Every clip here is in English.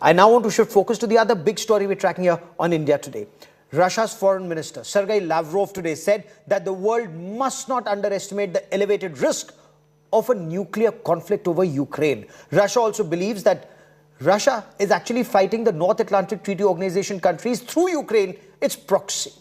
I now want to shift focus to the other big story we're tracking here on India Today. Russia's Foreign Minister Sergey Lavrov today said that the world must not underestimate the elevated risk of a nuclear conflict over Ukraine. Russia also believes that Russia is actually fighting the North Atlantic Treaty Organization countries through Ukraine, its proxy.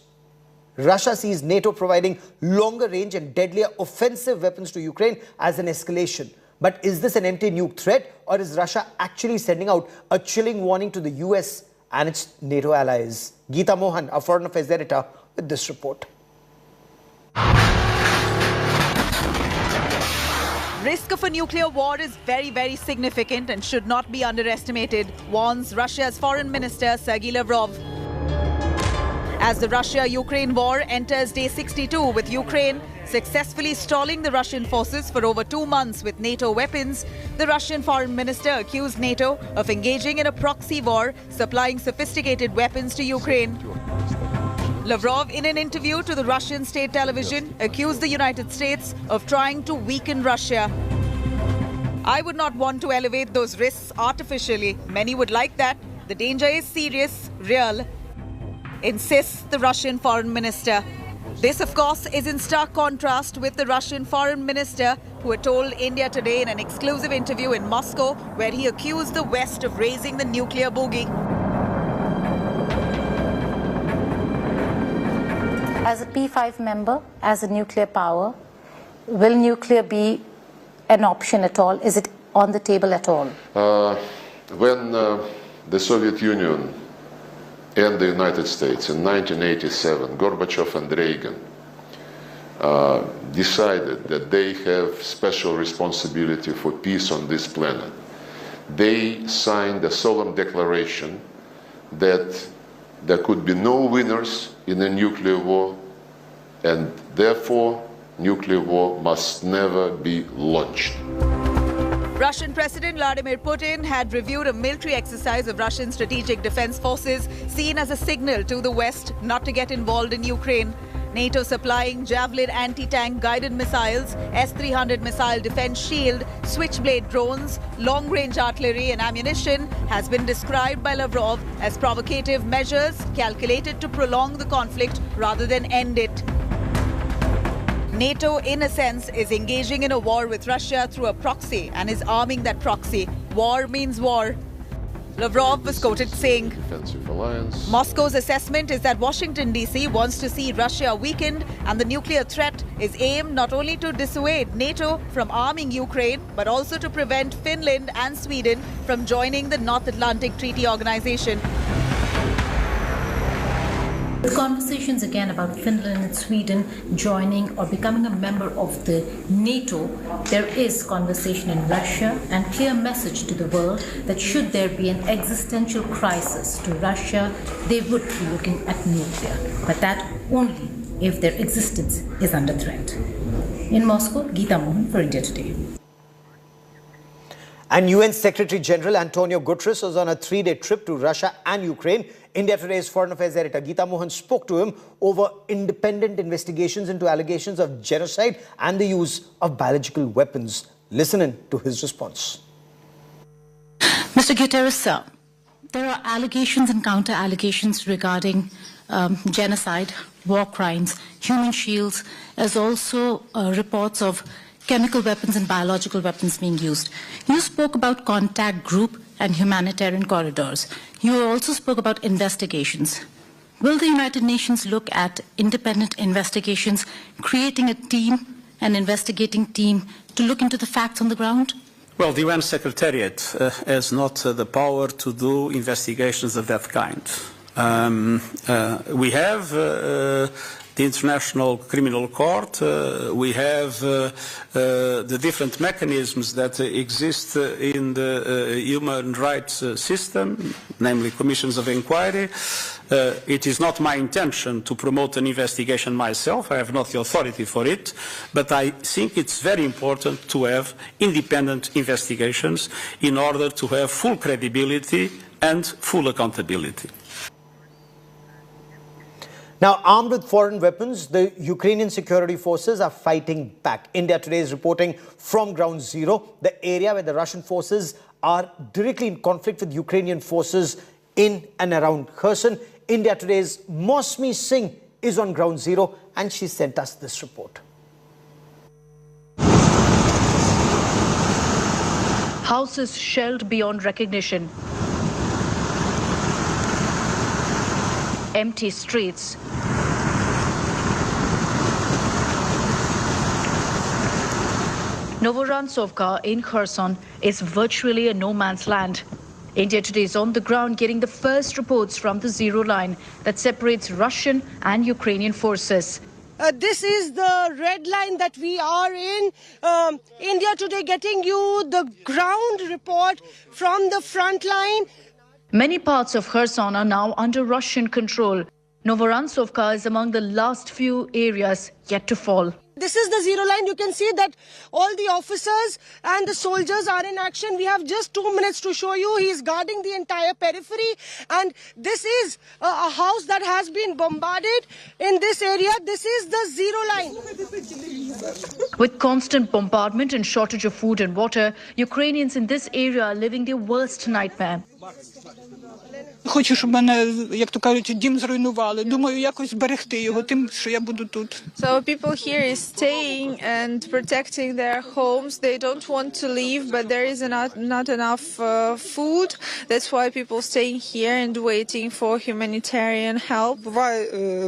Russia sees NATO providing longer range and deadlier offensive weapons to Ukraine as an escalation. But is this an empty nuke threat, or is Russia actually sending out a chilling warning to the US and its NATO allies? Geeta Mohan, our Foreign Affairs editor, with this report. Risk of a nuclear war is very, very significant and should not be underestimated, warns Russia's Foreign Minister Sergey Lavrov. As the Russia-Ukraine war enters day 62, with Ukraine successfully stalling the Russian forces for over 2 months with NATO weapons, the Russian foreign minister accused NATO of engaging in a proxy war, supplying sophisticated weapons to Ukraine. Lavrov, in an interview to the Russian state television, accused the United States of trying to weaken Russia. I would not want to elevate those risks artificially. Many would like that. The danger is serious, real, insists the Russian foreign minister. This, of course, is in stark contrast with the Russian foreign minister who had told India Today in an exclusive interview in Moscow, where he accused the West of raising the nuclear bogey. As a P5 member, as a nuclear power, will nuclear be an option at all? Is it on the table at all? When the Soviet Union and the United States in 1987, Gorbachev and Reagan decided that they have special responsibility for peace on this planet, they signed a solemn declaration that there could be no winners in a nuclear war, and therefore nuclear war must never be launched. Russian President Vladimir Putin had reviewed a military exercise of Russian strategic defense forces, seen as a signal to the West not to get involved in Ukraine. NATO supplying Javelin anti-tank guided missiles, S-300 missile defense shield, Switchblade drones, long-range artillery and ammunition has been described by Lavrov as provocative measures calculated to prolong the conflict rather than end it. NATO, in a sense, is engaging in a war with Russia through a proxy and is arming that proxy. War means war. Lavrov was quoted saying, Moscow's assessment is that Washington, D.C. wants to see Russia weakened, and the nuclear threat is aimed not only to dissuade NATO from arming Ukraine, but also to prevent Finland and Sweden from joining the North Atlantic Treaty Organization. The conversations again about Finland and Sweden joining or becoming a member of the NATO, there is conversation in Russia and clear message to the world that should there be an existential crisis to Russia, they would be looking at nuclear, but that only if their existence is under threat. In Moscow, Geeta Mohan for India Today. And UN Secretary General Antonio Gutierrez was on a 3-day trip to Russia and Ukraine. India Today's Foreign Affairs editor Geeta Mohan spoke to him over independent investigations into allegations of genocide and the use of biological weapons. Listen in to his response. Mr. Gutierrez, sir, there are allegations and counter-allegations regarding genocide, war crimes, human shields, as also reports of chemical weapons and biological weapons being used. You spoke about contact group and humanitarian corridors. You also spoke about investigations. Will the United Nations look at independent investigations, creating a team, an investigating team, to look into the facts on the ground? Well, the UN Secretariat has not the power to do investigations of that kind. We have the International Criminal Court, we have the different mechanisms that exist in the human rights system, namely commissions of inquiry. It is not my intention to promote an investigation myself. I have not the authority for it, but I think it's very important to have independent investigations in order to have full credibility and full accountability. Now, armed with foreign weapons, the Ukrainian security forces are fighting back. India Today is reporting from Ground Zero, the area where the Russian forces are directly in conflict with Ukrainian forces in and around Kherson. India Today's Mosmi Singh is on ground zero and she sent us this report. Houses shelled beyond recognition. Empty streets. Novorossiysk in Kherson is virtually a no-man's land. India Today is on the ground getting the first reports from the zero line that separates Russian and Ukrainian forces. This is the red line that we are in. India Today getting you the ground report from the front line. Many parts of Kherson are now under Russian control. Novorossiysk is among the last few areas yet to fall. This is the zero line. You can see that all the officers and the soldiers are in action. We have just 2 minutes to show you. He is guarding the entire periphery. And this is a house that has been bombarded in this area. This is the zero line. With constant bombardment and shortage of food and water, Ukrainians in this area are living their worst nightmare. Хочу, щоб мене, як то кажуть, дім зруйнували. Думаю, якось зберегти його тим, що я буду тут. So people here is staying and protecting their homes. They don't want to leave, but there is not enough food. That's why people staying here and waiting for humanitarian help.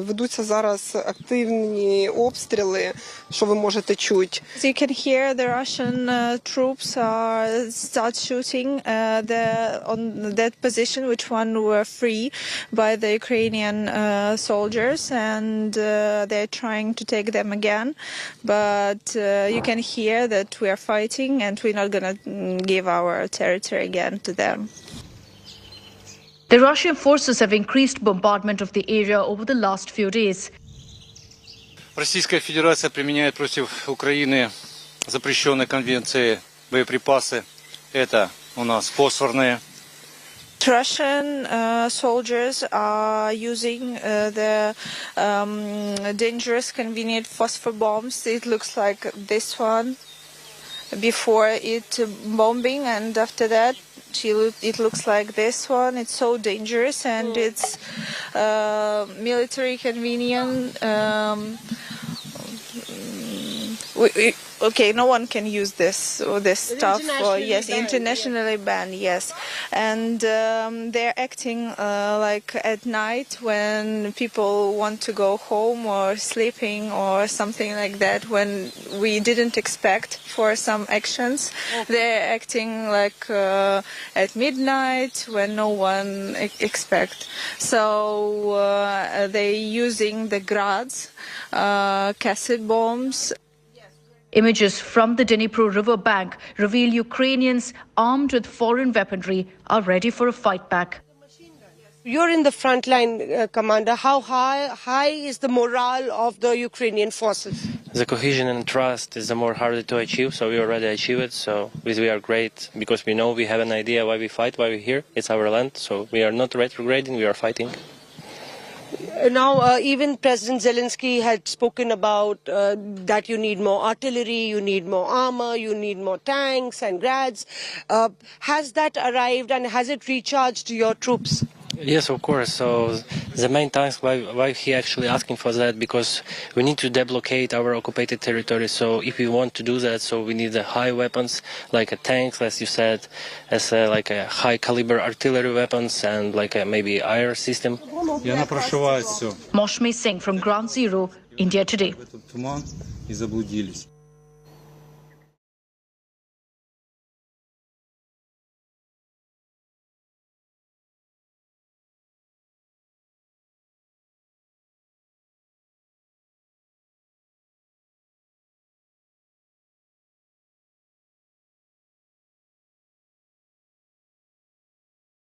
Ведуться зараз активні обстріли, що ви можете чути. As you can hear, the Russian troops start shooting on that position, which one were free by the Ukrainian soldiers, and they're trying to take them again. But you can hear that we are fighting and we're not going to give our territory again to them. The Russian forces have increased bombardment of the area over the last few days. Российская Федерация применяет против Украины запрещенные конвенции боеприпасы. Это у нас фосфорные. Russian soldiers are using the dangerous, convenient phosphor bombs. It looks like this one before it bombing, and after that it looks like this one. It's so dangerous, and it's military convenient. Okay, no one can use this stuff. Yes, internationally banned. Yes, and they're acting like at night when people want to go home or sleeping or something like that. When we didn't expect for some actions, they're acting like at midnight when no one expect. So they're using the grads, cassette bombs. Images from the Dnipro river bank reveal Ukrainians armed with foreign weaponry are ready for a fight back. You're in the front line, Commander. How high is the morale of the Ukrainian forces? The cohesion and trust is the more harder to achieve, so we already achieve it. So we are great because we know we have an idea why we fight, why we're here. It's our land, so we are not retrograding, we are fighting. Now, even President Zelensky had spoken about that you need more artillery, you need more armor, you need more tanks and grads. Has that arrived and has it recharged your troops? Yes, of course. So the main task, why he actually asking for that, because we need to deblocate our occupied territory. So if we want to do that, so we need the high weapons, like tanks, as you said, as like a high caliber artillery weapons and like maybe air system. Mosmi Singh from Ground Zero, India Today.